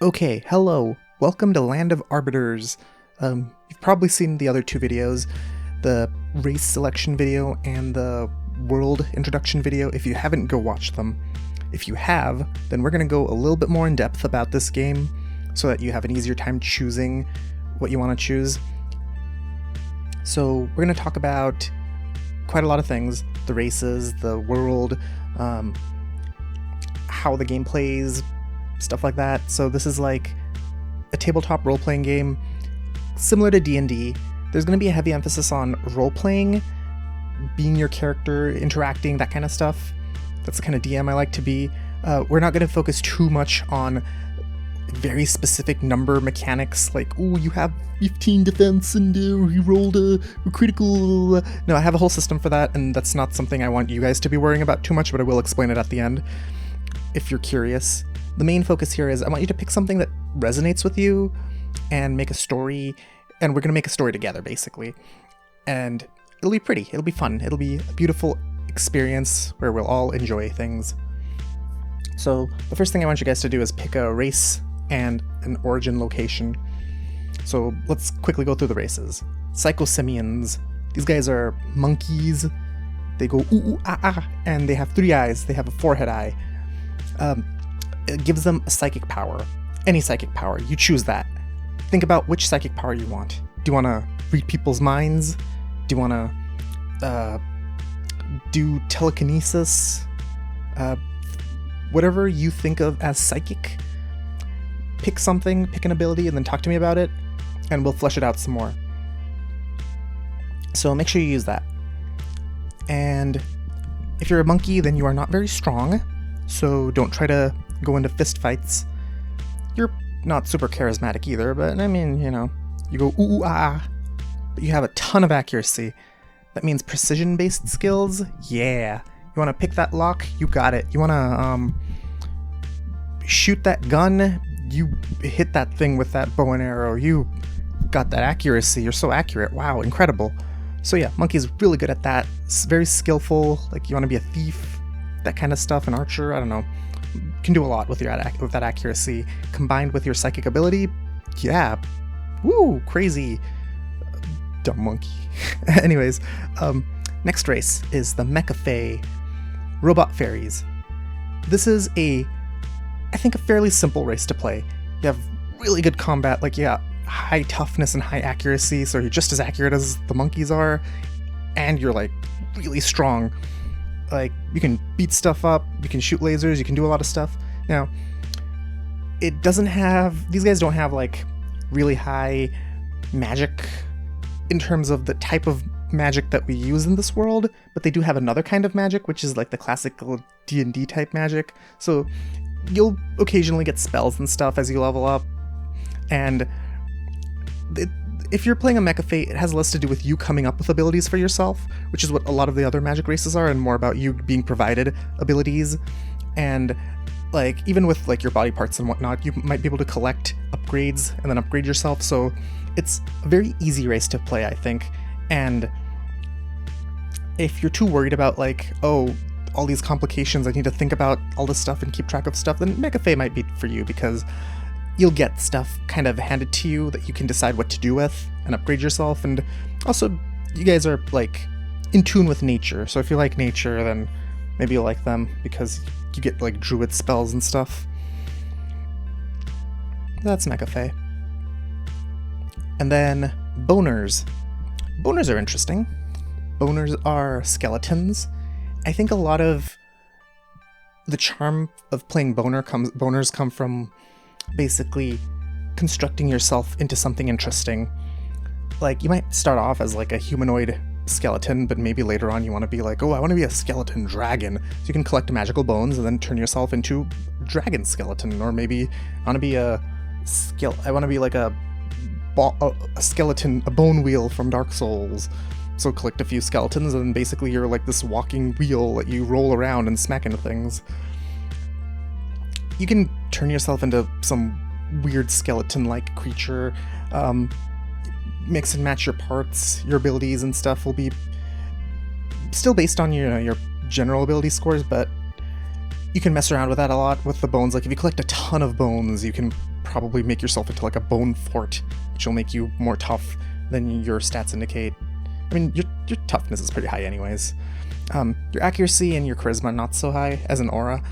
Okay, hello. Welcome to Land of Arbiters. You've probably seen the other two videos, the race selection video and the world introduction video. If you haven't, go watch them. If you have, then we're going to go a little bit more in depth about this game so that you have an easier time choosing what you want to choose. So we're going to talk about quite a lot of things: the races, the world, how the game plays, stuff like that. So this is like a tabletop role-playing game similar to D&D. There's going to be a heavy emphasis on role-playing, being your character, interacting, that kind of stuff. That's the kind of DM I like to be. We're not going to focus too much on very specific number mechanics, like, oh, you have 15 defense and you rolled a critical. No, I have a whole system for that, and that's not something I want you guys to be worrying about too much, but I will explain it at the end if you're curious. The main focus here is I want you to pick something that resonates with you and make a story, and we're going to make a story together, basically. And it'll be pretty, it'll be fun, it'll be a beautiful experience where we'll all enjoy things. So the first thing I want you guys to do is pick a race and an origin location. So let's quickly go through the races. Psychosimians. These guys are monkeys. They go ooh, ooh, ah, ah, and they have 3 eyes. They have a forehead eye. It gives them a psychic power. Any psychic power. You choose that. Think about which psychic power you want. Do you want to read people's minds? Do you want to do telekinesis? Whatever you think of as psychic. Pick something, pick an ability, and then talk to me about it, and we'll flesh it out some more. So make sure you use that. And if you're a monkey, then you are not very strong, so don't try to go into fist fights. You're not super charismatic either, but I mean, you know, you go ooh, ooh ah, ah, but you have a ton of accuracy. That means precision-based skills. Yeah. You want to pick that lock? You got it. You want to shoot that gun? You hit that thing with that bow and arrow. You got that accuracy. You're so accurate. Wow, incredible. So yeah, monkey's really good at that. It's very skillful. Like, you want to be a thief, that kind of stuff. An archer, I don't know. Can do a lot with that accuracy combined with your psychic ability. Yeah, woo, crazy, dumb monkey. Anyways, next race is the Mecha Robot Fairies. This is I think a fairly simple race to play. You have really good combat, like, yeah, high toughness and high accuracy, so you're just as accurate as the monkeys are, and you're like really strong. Like, you can beat stuff up, you can shoot lasers, you can do a lot of stuff. Now, these guys don't have like really high magic in terms of the type of magic that we use in this world, but they do have another kind of magic, which is like the classical D&D type magic. So you'll occasionally get spells and stuff as you level up, and if you're playing a Mecha Fate, it has less to do with you coming up with abilities for yourself, which is what a lot of the other magic races are, and more about you being provided abilities. And like, even with like your body parts and whatnot, you might be able to collect upgrades and then upgrade yourself. So it's a very easy race to play, I think. And if you're too worried about like, oh, all these complications, I need to think about all this stuff and keep track of stuff, then Mecha Fate might be for you, because you'll get stuff kind of handed to you that you can decide what to do with and upgrade yourself. And also, you guys are like in tune with nature, so if you like nature, then maybe you'll like them, because you get like druid spells and stuff. That's Mecha Fate. And then boners. Boners are interesting. Boners are skeletons. I think a lot of the charm of playing boners come from basically constructing yourself into something interesting. Like, you might start off as like a humanoid skeleton, but maybe later on you want to be like, oh, I want to be a skeleton dragon. So you can collect magical bones and then turn yourself into dragon skeleton. Or maybe I want to be like a skeleton, a bone wheel from Dark Souls. So collect a few skeletons, and basically you're like this walking wheel that you roll around and smack into things. You can turn yourself into some weird skeleton-like creature. Mix and match your parts. Your abilities and stuff will be still based on your general ability scores, but you can mess around with that a lot with the bones. Like, if you collect a ton of bones, you can probably make yourself into like a bone fort, which will make you more tough than your stats indicate. I mean, your toughness is pretty high anyways. Your accuracy and your charisma not so high as an aura,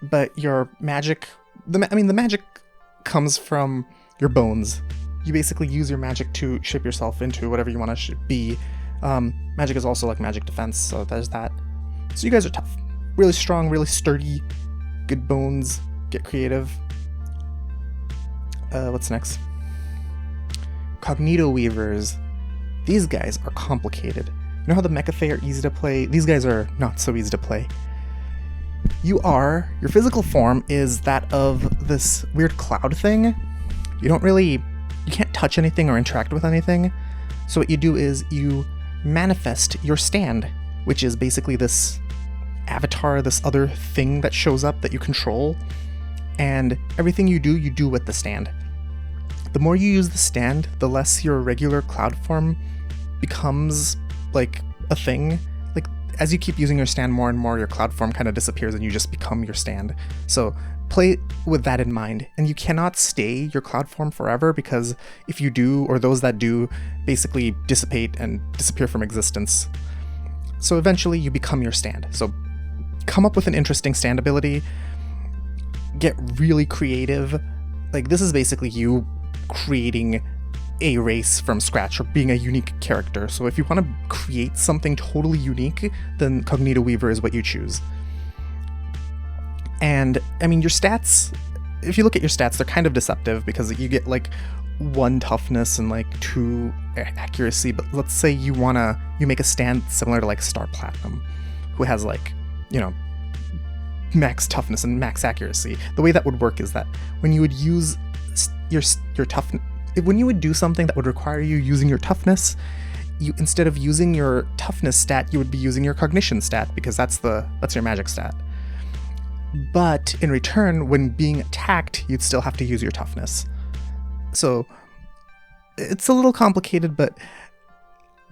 but your magic, the magic comes from your bones. You basically use your magic to shape yourself into whatever you want to be. Magic is also like magic defense, so there's that. So you guys are tough, really strong, really sturdy, good bones, get creative. What's next? Cognito Weavers. These guys are complicated. You know how the Mechafae are easy to play? These guys are not so easy to play. Your physical form is that of this weird cloud thing. You can't touch anything or interact with anything. So what you do is you manifest your stand, which is basically this avatar, this other thing that shows up that you control. And everything you do with the stand. The more you use the stand, the less your regular cloud form becomes like a thing. Like as you keep using your stand more and more, your cloud form kind of disappears and you just become your stand. So play with that in mind. And you cannot stay your cloud form forever, because if you do, or those that do, basically dissipate and disappear from existence. So eventually you become your stand. So come up with an interesting stand ability, get really creative. Like this is basically you creating a race from scratch or being a unique character. So if you want to create something totally unique, then Cognito Weaver is what you choose. And I mean, your stats, if you look at your stats, they're kind of deceptive because you get like 1 toughness and like 2 accuracy. But let's say you make a stand similar to like Star Platinum, who has like, you know, max toughness and max accuracy. The way that would work is that when you would use your toughness, when you would do something that would require you using your toughness, you, instead of using your toughness stat, you would be using your cognition stat, because that's your magic stat. But in return, when being attacked, you'd still have to use your toughness. So it's a little complicated, but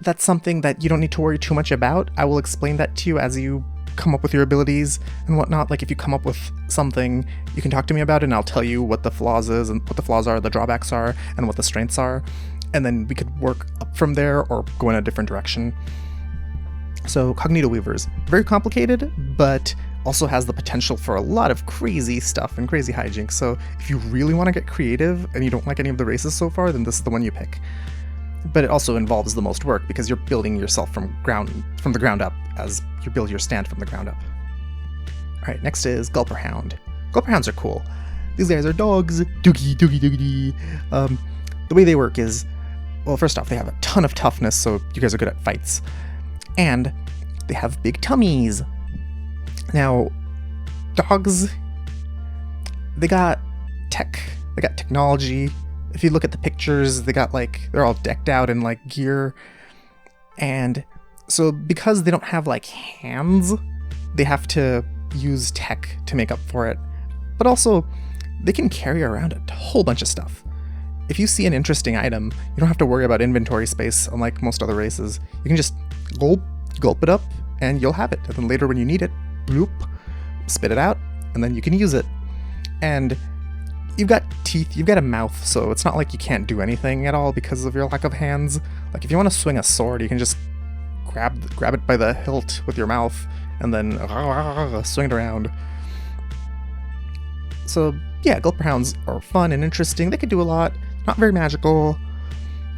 that's something that you don't need to worry too much about. I will explain that to you as you come up with your abilities and whatnot. Like if you come up with something, you can talk to me about it and I'll tell you what the flaws is and what the flaws are, the drawbacks are, and what the strengths are. And then we could work up from there or go in a different direction. So Cognito Weavers, very complicated, but also has the potential for a lot of crazy stuff and crazy hijinks. So if you really want to get creative and you don't like any of the races so far, then this is the one you pick. But it also involves the most work because you're building yourself from the ground up, as you build your stand from the ground up. Alright, next is Gulper Hound. Gulper Hounds are cool. These guys are dogs. Doogie, doogie, doogie. The way they work is, well, first off, they have a ton of toughness, so you guys are good at fights. And they have big tummies. Now, dogs, they got tech, they got technology. If you look at the pictures, they're all decked out in like gear. And so because they don't have like hands, they have to use tech to make up for it. But also, they can carry around a whole bunch of stuff. If you see an interesting item, you don't have to worry about inventory space unlike most other races. You can just gulp it up and you'll have it. And then later when you need it, bloop, spit it out, and then you can use it. And you've got teeth, you've got a mouth, so it's not like you can't do anything at all because of your lack of hands. Like if you want to swing a sword, you can just grab it by the hilt with your mouth and then swing it around. So yeah, Gulper Hounds are fun and interesting. They could do a lot. Not very magical,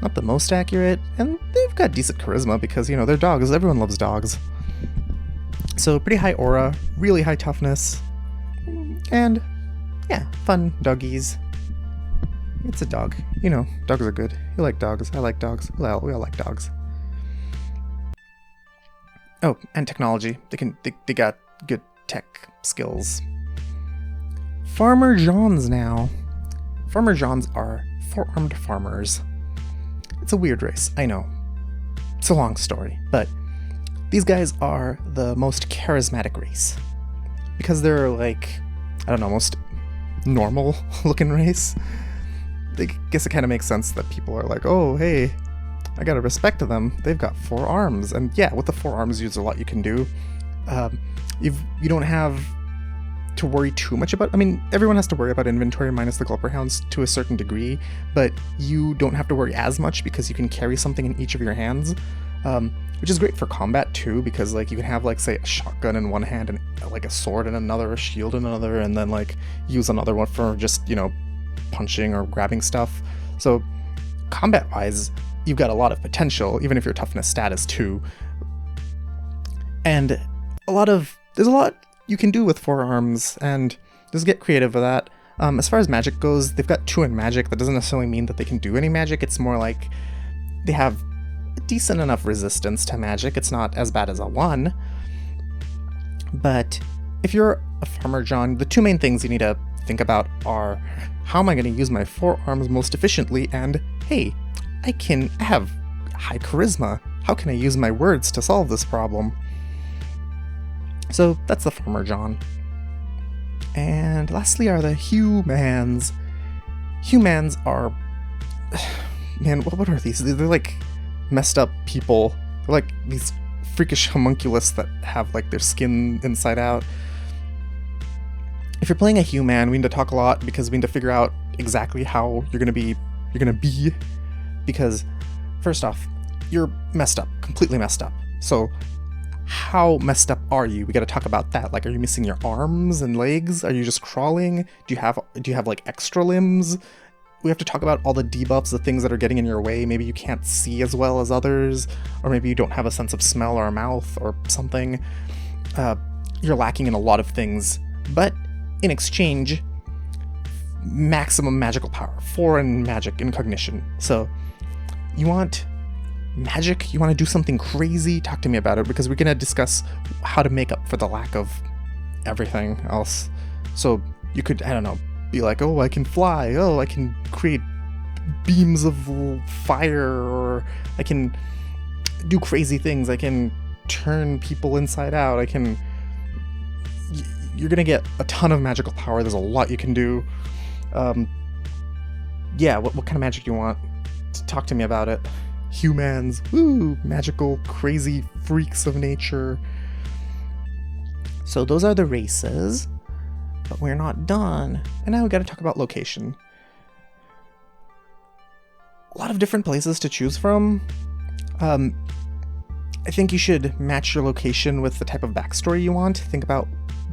not the most accurate, and they've got decent charisma because, you know, they're dogs. Everyone loves dogs. So pretty high aura, really high toughness, and yeah, fun doggies. It's a dog. You know, dogs are good. You like dogs. I like dogs. We all like dogs. Oh, and technology. They got good tech skills. Farmer Johns now. Farmer Johns are 4-armed farmers. It's a weird race, I know. It's a long story, but these guys are the most charismatic race. Because they're like, I don't know, most normal looking race. I guess it kind of makes sense that people are like, oh, hey, I gotta respect them. They've got 4 arms. And yeah, with the 4 arms, there's a lot you can do. You don't have to worry too much about. I mean, everyone has to worry about inventory minus the Gulper Hounds to a certain degree, but you don't have to worry as much because you can carry something in each of your hands, which is great for combat too, because like you can have like say a shotgun in one hand and like a sword in another, a shield in another, and then like use another one for just, you know, punching or grabbing stuff. So combat wise, you've got a lot of potential, even if your toughness stat is 2. And there's a lot you can do with forearms, and just get creative with that. As far as magic goes, they've got 2 in magic. That doesn't necessarily mean that they can do any magic. It's more like they have a decent enough resistance to magic. It's not as bad as a 1. But if you're a farmer, John, the 2 main things you need to think about are, how am I going to use my forearms most efficiently? And hey, I have high charisma. How can I use my words to solve this problem? So that's the farmer, John. And lastly are the humans. Humans are... Man, what are these? They're like messed up people. They're like these freakish homunculus that have like their skin inside out. If you're playing a human, we need to talk a lot because we need to figure out exactly how you're gonna be. Because first off, you're messed up, completely messed up. So how messed up are you? We got to talk about that. Like, are you missing your arms and legs? Are you just crawling? Do you have like extra limbs? We have to talk about all the debuffs, the things that are getting in your way. Maybe you can't see as well as others, or maybe you don't have a sense of smell or a mouth or something. You're lacking in a lot of things, but in exchange, maximum magical power, 4 in magic, in cognition. So you want magic? You want to do something crazy? Talk to me about it, because we're going to discuss how to make up for the lack of everything else. So you could, I don't know, be like, oh, I can fly, oh, I can create beams of fire, or I can do crazy things, I can turn people inside out, you're going to get a ton of magical power. There's a lot you can do. Yeah, what kind of magic do you want? Talk to me about it. Humans, woo, magical, crazy freaks of nature. So those are the races, but we're not done. And now we gotta talk about location. A lot of different places to choose from. I think you should match your location with the type of backstory you want. Think about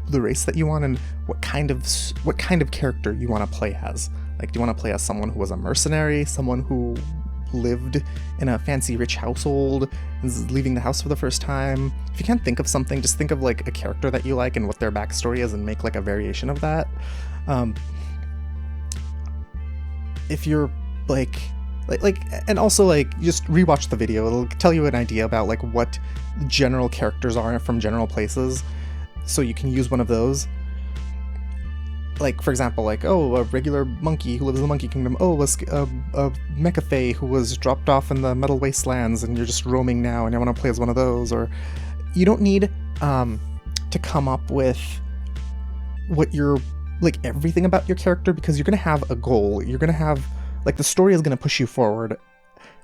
the race that you want and what kind of character you want to play as. Like, do you want to play as someone who was a mercenary, someone who lived in a fancy rich household and is leaving the house for the first time? If you can't think of something, just think of like a character that you like and what their backstory is and make like a variation of that. If you're like and also like just rewatch the video. It'll tell you an idea about like what general characters are from general places, so you can use one of those. Like, for example, like, oh, a regular monkey who lives in the Monkey Kingdom. Oh, a mecha who was dropped off in the Metal Wastelands and you're just roaming now and you want to play as one of those. Or you don't need to come up with what you're, like, everything about your character, because you're going to have a goal. You're going to have, like, the story is going to push you forward,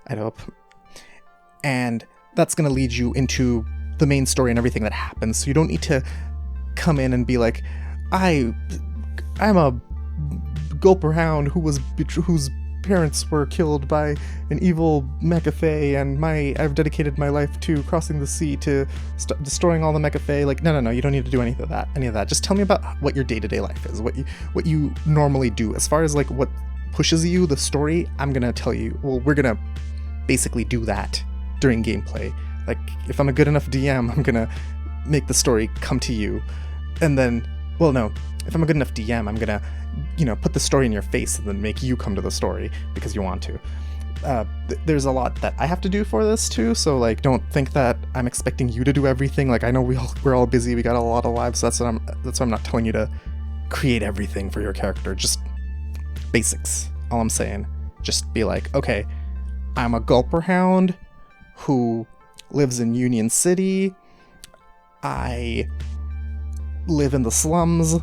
I hope. And that's going to lead you into the main story and everything that happens. So you don't need to come in and be like, I'm a Gulper Hound whose parents were killed by an evil mecha and I've dedicated my life to crossing the sea to destroying all the mecha. Like, no, you don't need to do any of that. Just tell me about what your day-to-day life is, what you normally do. As far as like what pushes you, the story, I'm gonna tell you, well, we're gonna basically do that during gameplay. Like, if I'm a good enough DM, I'm gonna make the story come to you. And then, well, no, if I'm a good enough DM, I'm gonna, put the story in your face and then make you come to the story because you want to. There's a lot that I have to do for this too, so like, don't think that I'm expecting you to do everything. Like, I know we're all busy, we got a lot of lives, so that's why I'm not telling you to create everything for your character. Just basics. All I'm saying, just be like, okay, I'm a Gulper Hound who lives in Union City. I live in the slums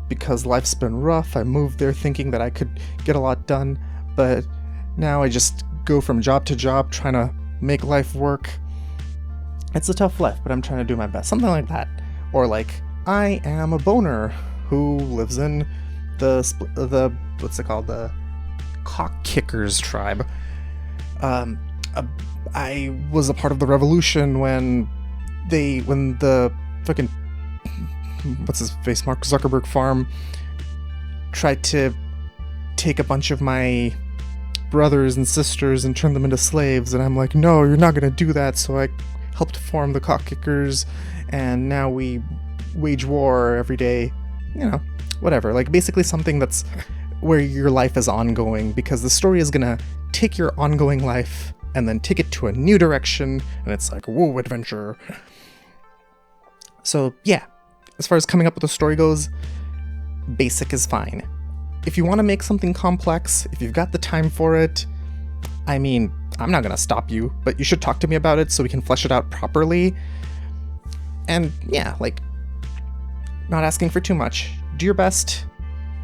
because life's been rough. I moved there thinking that I could get a lot done, but now I just go from job to job trying to make life work. It's a tough life, but I'm trying to do my best. Something like that. Or like, I am a boner who lives in the what's it called, the Cock Kickers tribe. I was a part of the revolution when the fucking, what's his face, Mark Zuckerberg farm tried to take a bunch of my brothers and sisters and turn them into slaves, and I'm like, no, you're not gonna do that. So I helped form the Cock Kickers, and now we wage war every day, you know, whatever. Like, basically something that's where your life is ongoing, because the story is gonna take your ongoing life and then take it to a new direction, and it's like, whoa, adventure. So yeah, as far as coming up with a story goes, basic is fine. If you want to make something complex, if you've got the time for it, I mean, I'm not gonna stop you, but you should talk to me about it so we can flesh it out properly. And yeah, like, not asking for too much. Do your best.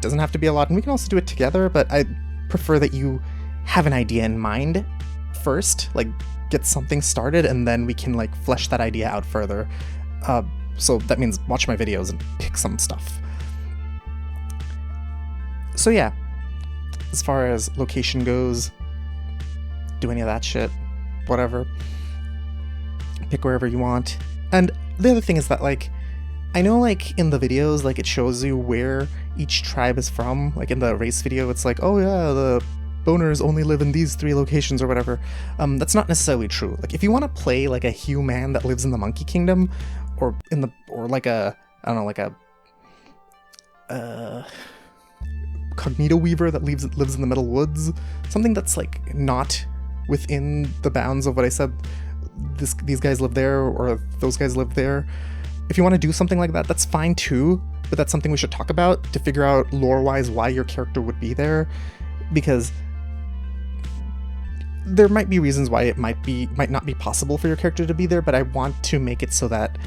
Doesn't have to be a lot, and we can also do it together, but I prefer that you have an idea in mind first, like, get something started, and then we can, like, flesh that idea out further. So that means watch my videos and pick some stuff. So yeah, as far as location goes, do any of that shit, whatever. Pick wherever you want. And the other thing is that, like, I know, like, in the videos, like, it shows you where each tribe is from. Like, in the race video, it's like, oh yeah, the boners only live in these 3 locations or whatever. That's not necessarily true. Like, if you want to play, like, a human that lives in the Monkey Kingdom, or like a, I don't know, like a, Cognito Weaver that lives in the Middle Woods, something that's, like, not within the bounds of what I said, these guys live there, or those guys live there. If you want to do something like that, that's fine too, but that's something we should talk about to figure out lore-wise why your character would be there, because there might be reasons why it might not be possible for your character to be there, but I want to make it so that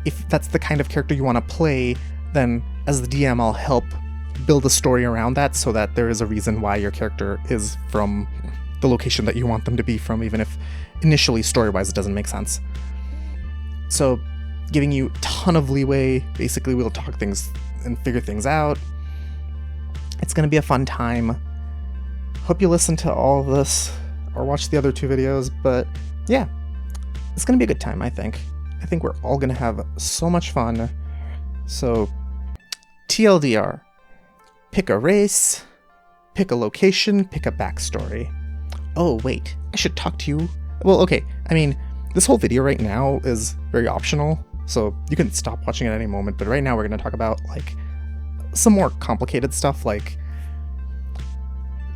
if that's the kind of character you want to play, then as the DM, I'll help build a story around that so that there is a reason why your character is from the location that you want them to be from, even if initially story-wise it doesn't make sense. So giving you a ton of leeway. Basically, we'll talk things and figure things out. It's going to be a fun time. Hope you listen to all of this or watch the other 2 videos, but yeah, it's going to be a good time, I think. I think we're all going to have so much fun. So, TLDR, pick a race, pick a location, pick a backstory. Oh, wait, I should talk to you. Well, okay, I mean, this whole video right now is very optional, so you can stop watching at any moment, but right now we're going to talk about, like, some more complicated stuff, like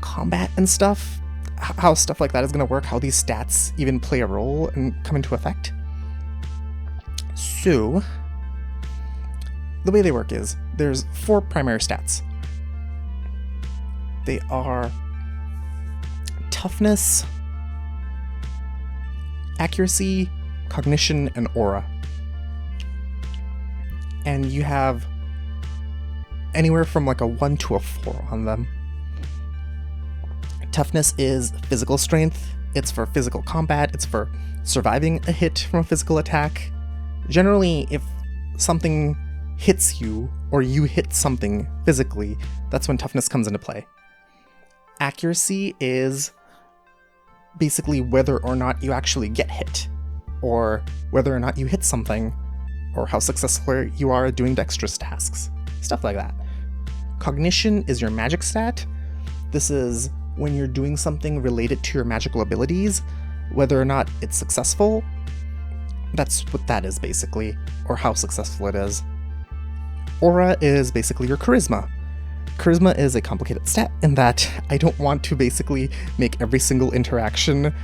combat and stuff, how stuff like that is going to work, how these stats even play a role and come into effect. So, the way they work is, there's 4 primary stats. They are toughness, accuracy, cognition, and aura. And you have anywhere from like a 1 to a 4 on them. Toughness is physical strength. It's for physical combat. It's for surviving a hit from a physical attack. Generally, if something hits you, or you hit something physically, that's when toughness comes into play. Accuracy is basically whether or not you actually get hit, or whether or not you hit something, or how successful you are at doing dexterous tasks. Stuff like that. Cognition is your magic stat. This is when you're doing something related to your magical abilities, whether or not it's successful. That's what that is, basically, or how successful it is. Aura is basically your charisma. Charisma is a complicated stat in that I don't want to basically make every single interaction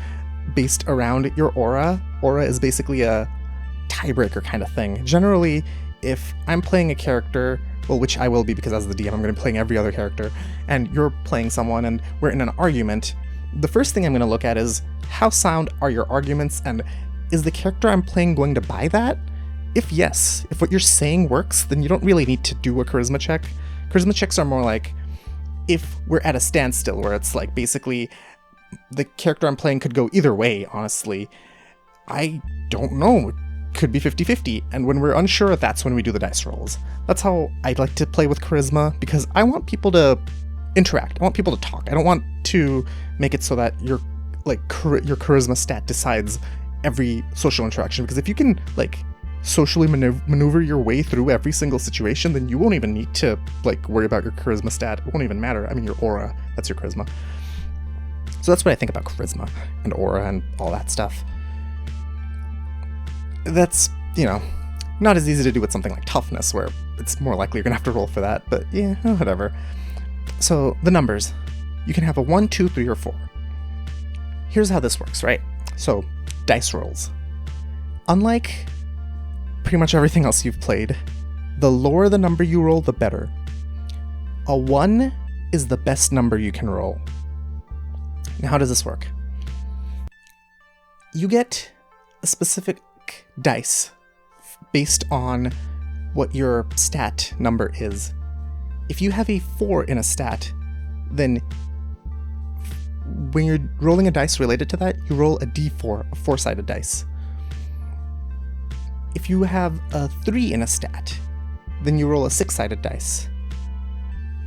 based around your aura. Aura is basically a tiebreaker kind of thing. Generally, if I'm playing a character, well, which I will be because as the DM I'm going to be playing every other character, and you're playing someone and we're in an argument, the first thing I'm going to look at is how sound are your arguments, and is the character I'm playing going to buy that? If yes, if what you're saying works, then you don't really need to do a charisma check. Charisma checks are more like if we're at a standstill, where it's like basically the character I'm playing could go either way, honestly. I don't know. could be 50-50, and when we're unsure, that's when we do the dice rolls. That's how I like to play with charisma, because I want people to interact. I want people to talk. I don't want to make it so that your charisma stat decides every social interaction, because if you can socially maneuver your way through every single situation, then you won't even need to worry about your charisma stat. It won't even matter. I mean, your aura, that's your charisma. So that's what I think about charisma and aura and all that stuff. That's, not as easy to do with something like toughness, where it's more likely you're gonna have to roll for that, but yeah, whatever. So the numbers, you can have a 1, 2, 3, or 4. Here's how this works, right? So dice rolls. Unlike pretty much everything else you've played, the lower the number you roll, the better. A 1 is the best number you can roll. Now, how does this work? You get a specific dice based on what your stat number is. If you have a 4 in a stat, then when you're rolling a dice related to that, you roll a d4, a 4-sided dice. If you have a 3 in a stat, then you roll a 6-sided dice.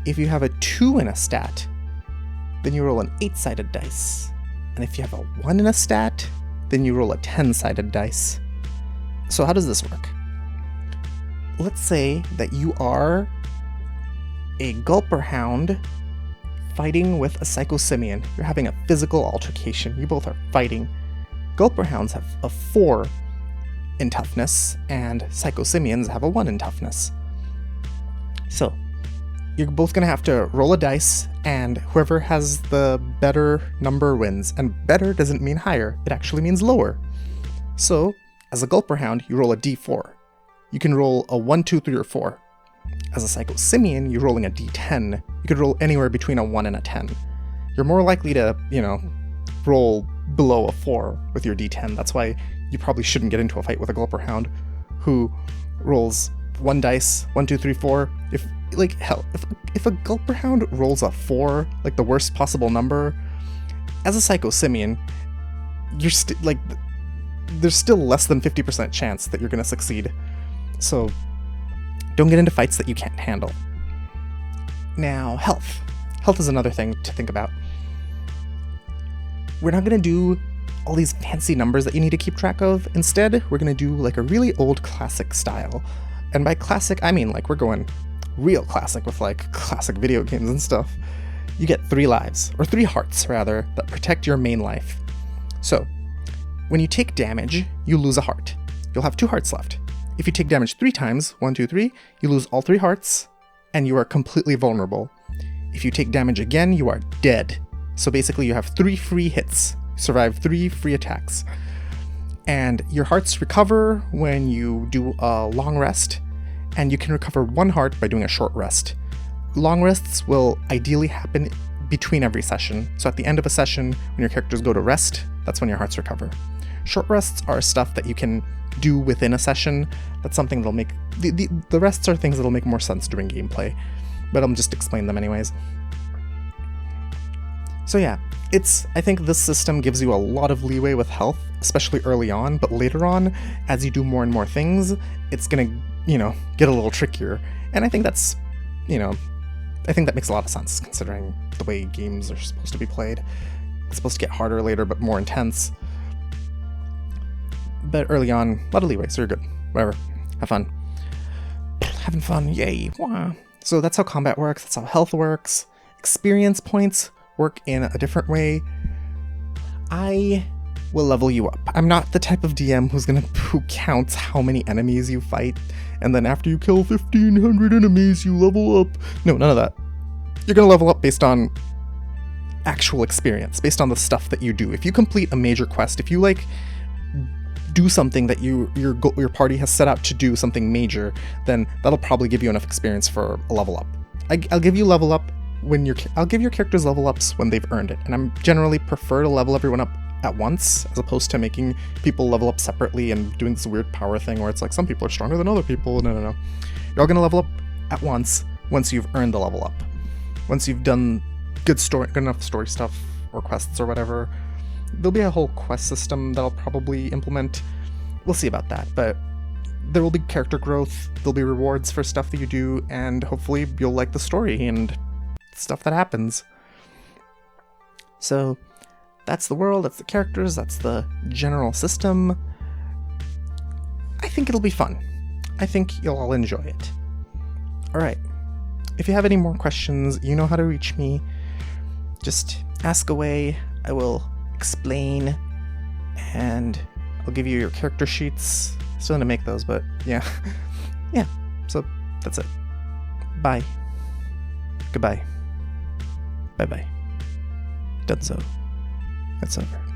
If you have a 2 in a stat, then you roll an 8-sided dice. And if you have a 1 in a stat, then you roll a 10-sided dice. So how does this work? Let's say that you are a gulper hound fighting with a psycho-simian. You're having a physical altercation. You both are fighting. Gulper hounds have a 4 in toughness, and psycho-simians have a 1 in toughness. So you're both gonna have to roll a dice, and whoever has the better number wins. And better doesn't mean higher, it actually means lower. So as a gulper hound, you roll a d4. You can roll a 1, 2, 3, or 4. As a psycho-simian, you're rolling a d10. You could roll anywhere between a 1 and a 10. You're more likely to, roll below a 4 with your d10. That's why you probably shouldn't get into a fight with a gulper hound who rolls 1 dice, 1, 2, 3, 4. If a gulper hound rolls a 4, the worst possible number, as a psycho-simian, you're there's still less than 50% chance that you're gonna succeed. So don't get into fights that you can't handle. Now, health. Health is another thing to think about. We're not gonna do all these fancy numbers that you need to keep track of. Instead, we're gonna do a really old classic style. And by classic, I mean we're going real classic with classic video games and stuff. You get 3 lives, or 3 hearts rather, that protect your main life. So, when you take damage, you lose a heart. You'll have 2 hearts left. If you take damage 3 times, 1, 2, 3, you lose all 3 hearts, and you are completely vulnerable. If you take damage again, you are dead. So basically you have 3 free hits. Survive 3 free attacks. And your hearts recover when you do a long rest, and you can recover 1 heart by doing a short rest. Long rests will ideally happen between every session, so at the end of a session, when your characters go to rest, that's when your hearts recover. Short rests are stuff that you can do within a session. That's something that'll make... The rests are things that'll make more sense during gameplay, but I'll just explain them anyways. So yeah, I think this system gives you a lot of leeway with health, especially early on, but later on, as you do more and more things, it's gonna, get a little trickier. And I think that's, I think that makes a lot of sense, considering the way games are supposed to be played. It's supposed to get harder later, but more intense. But early on, a lot of leeway, so you're good. Whatever. Have fun. Having fun, yay. Wah. So that's how combat works, that's how health works. Experience points work in a different way. I will level you up. I'm not the type of DM who counts how many enemies you fight, and then after you kill 1,500 enemies, you level up. No, none of that. You're gonna level up based on actual experience, based on the stuff that you do. If you complete a major quest, if you do something that your party has set out to do, something major, then that'll probably give you enough experience for a level up. I'll give you level up I'll give your characters level ups when they've earned it, and I'm generally prefer to level everyone up at once, as opposed to making people level up separately and doing this weird power thing where it's some people are stronger than other people. No. You're all gonna level up at once you've earned the level up. Once you've done good enough story stuff or quests or whatever. There'll be a whole quest system that I'll probably implement, we'll see about that, but there will be character growth, there'll be rewards for stuff that you do, and hopefully you'll like the story and stuff that happens. So that's the world, that's the characters, that's the general system. I think it'll be fun. I think you'll all enjoy it. Alright, if you have any more questions, you know how to reach me. Just ask away, I will explain, and I'll give you your character sheets. Still need to make those, but yeah. Yeah, so that's it. Bye. Goodbye. Bye-bye. Done so. It's over.